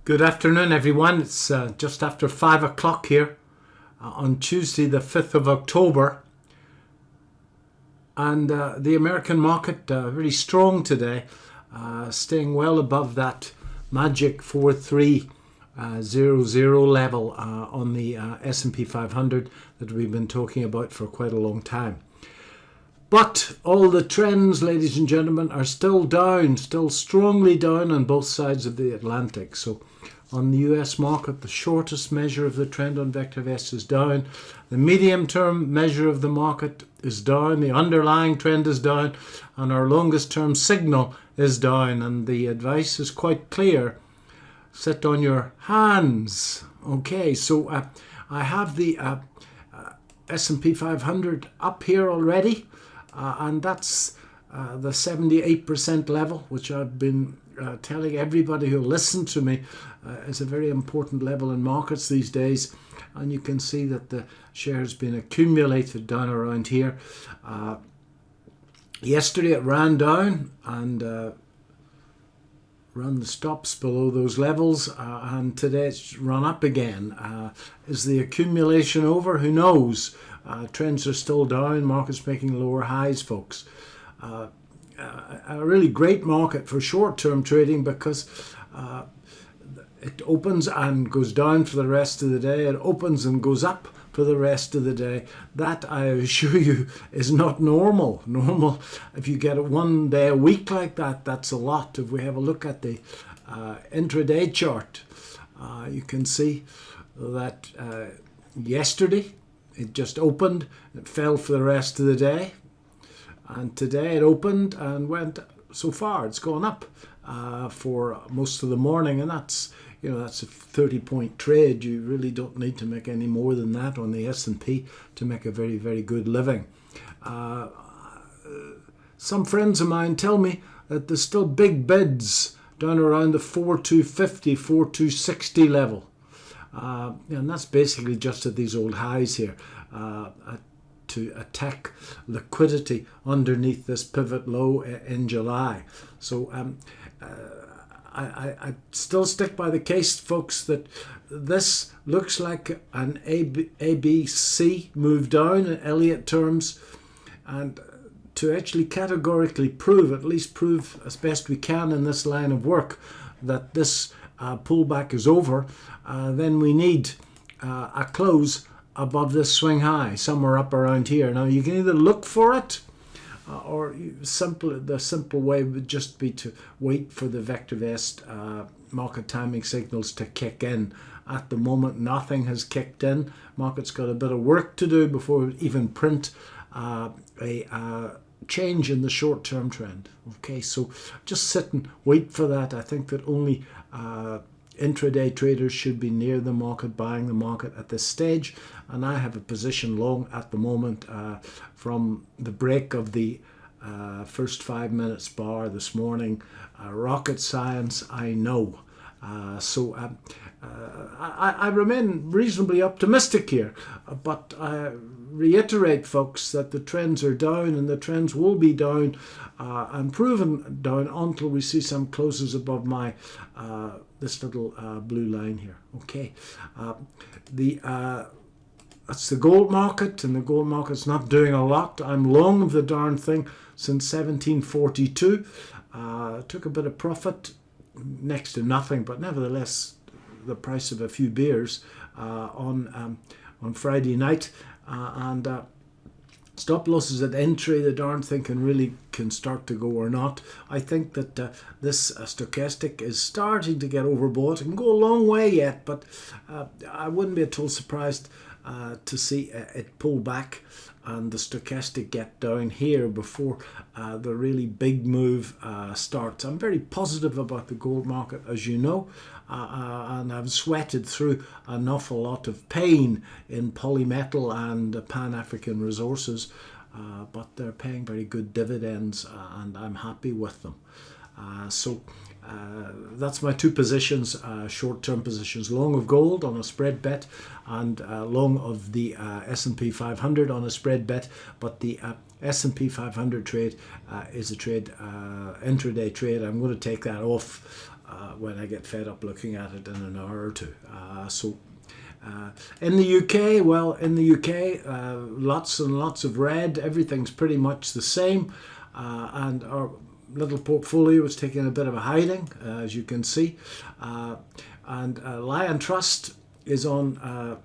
Good afternoon, everyone. It's just after 5 o'clock here on Tuesday, the 5th of October. And the American market very strong today, staying well above that magic 4300 level on the S&P 500 that we've been talking about for quite a long time. But all the trends, ladies and gentlemen, are still down, still strongly down on both sides of the Atlantic. So on the US market, the shortest measure of the trend on VectorVest is down. The medium-term measure of the market is down. The underlying trend is down. And our longest-term signal is down. And the advice is quite clear. Sit on your hands. Okay, so I have the S&P 500 up here already. And that's the 78% level, which I've been telling everybody who listens to me is a very important level in markets these days. And you can see that the shares been accumulated down around here. Yesterday it ran down and run the stops below those levels, and today it's run up again. Is the accumulation over? Who knows? Trends are still down, markets making lower highs, folks. A really great market for short-term trading because it opens and goes down for the rest of the day. It opens and goes up for the rest of the day. That, I assure you, is not normal. Normal, if you get it one day a week like that, that's a lot. If we have a look at the intraday chart, you can see that yesterday it just opened, it fell for the rest of the day, and today it opened and went, so far it's gone up for most of the morning, and that's a 30-point trade. You really don't need to make any more than that on the S&P to make a very, very good living. Some friends of mine tell me that there's still big bids down around the 4250, 4260 level. And that's basically just at these old highs here to attack liquidity underneath this pivot low in July. So I still stick by the case, folks, that this looks like an ABC move down in Elliott terms, and to actually categorically prove, at least prove as best we can in this line of work, that this pullback is over, then we need a close above this swing high, somewhere up around here. Now you can either look for it, or the simple way would just be to wait for the VectorVest market timing signals to kick in. At the moment, nothing has kicked in. Market's got a bit of work to do before we even print a change in the short-term trend. Okay, so just sit and wait for that. I think that only intraday traders should be near the market, buying the market at this stage, and I have a position long at the moment from the break of the first 5 minutes bar this morning. Rocket science, I know. So I remain reasonably optimistic here, but I reiterate, folks, that the trends are down, and the trends will be down and proven down until we see some closes above my this little blue line here. Okay, that's the gold market, and the gold market's not doing a lot. I'm long of the darn thing since 1742. Took a bit of profit, next to nothing, but nevertheless the price of a few beers on Friday night, and stop losses at entry. The darn thing can start to go or not. I think that this stochastic is starting to get overbought. It can go a long way yet, but I wouldn't be at all surprised to see it pull back and the stochastic get down here before the really big move starts. I'm very positive about the gold market, as you know, and I've sweated through an awful lot of pain in polymetal and Pan-African resources, but they're paying very good dividends, and I'm happy with them. So that's my two positions, short-term positions: long of gold on a spread bet, and long of the S&P 500 on a spread bet. But the S&P 500 trade is a trade, intraday trade. I'm going to take that off when I get fed up looking at it in an hour or two. In the UK, well, in the UK, lots and lots of red. Everything's pretty much the same, and our little portfolio is taking a bit of a hiding, as you can see. And Lion Trust is on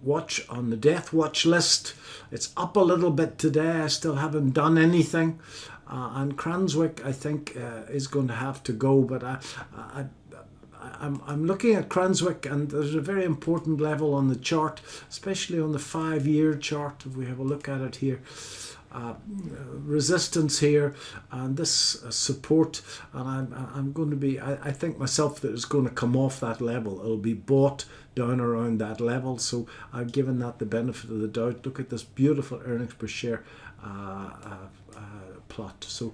watch on the death watch list. It's up a little bit today. I still haven't done anything, and Cranswick I think is going to have to go. But I'm looking at Cranswick, and there's a very important level on the chart, especially on the 5-year chart. If we have a look at it here, resistance here, and this support, and I'm going to be, I think myself that it's going to come off that level. It'll be bought down around that level, so I've given that the benefit of the doubt. Look at this beautiful earnings per share plot. So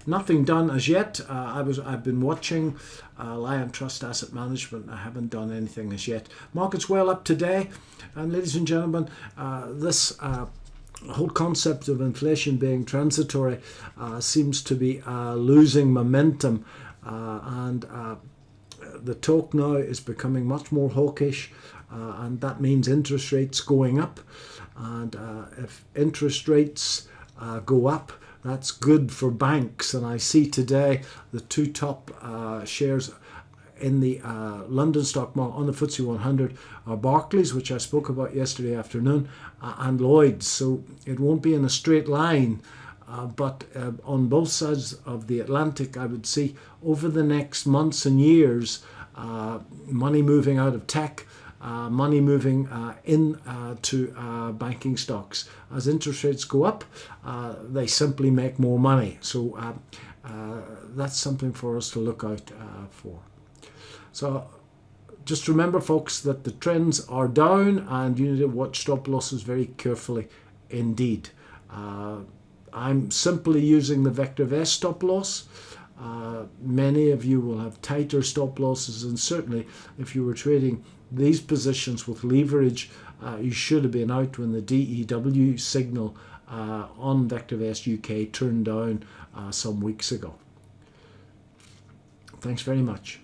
nothing done as yet. I've been watching Lion Trust Asset Management. I haven't done anything as yet. Market's well up today, and ladies and gentlemen, this whole concept of inflation being transitory seems to be losing momentum, and the talk now is becoming much more hawkish, and that means interest rates going up. And if interest rates go up, that's good for banks. And I see today the two top shares in the London stock market on the FTSE 100 are Barclays, which I spoke about yesterday afternoon, and Lloyd's. So it won't be in a straight line, but on both sides of the Atlantic, I would see over the next months and years money moving out of tech, money moving into banking stocks. As interest rates go up, they simply make more money. So that's something for us to look out for. So just remember, folks, that the trends are down, and you need to watch stop losses very carefully indeed. I'm simply using the VectorVest stop loss. Many of you will have tighter stop losses, and certainly if you were trading these positions with leverage, you should have been out when the DEW signal on VectorVest UK turned down some weeks ago. Thanks very much.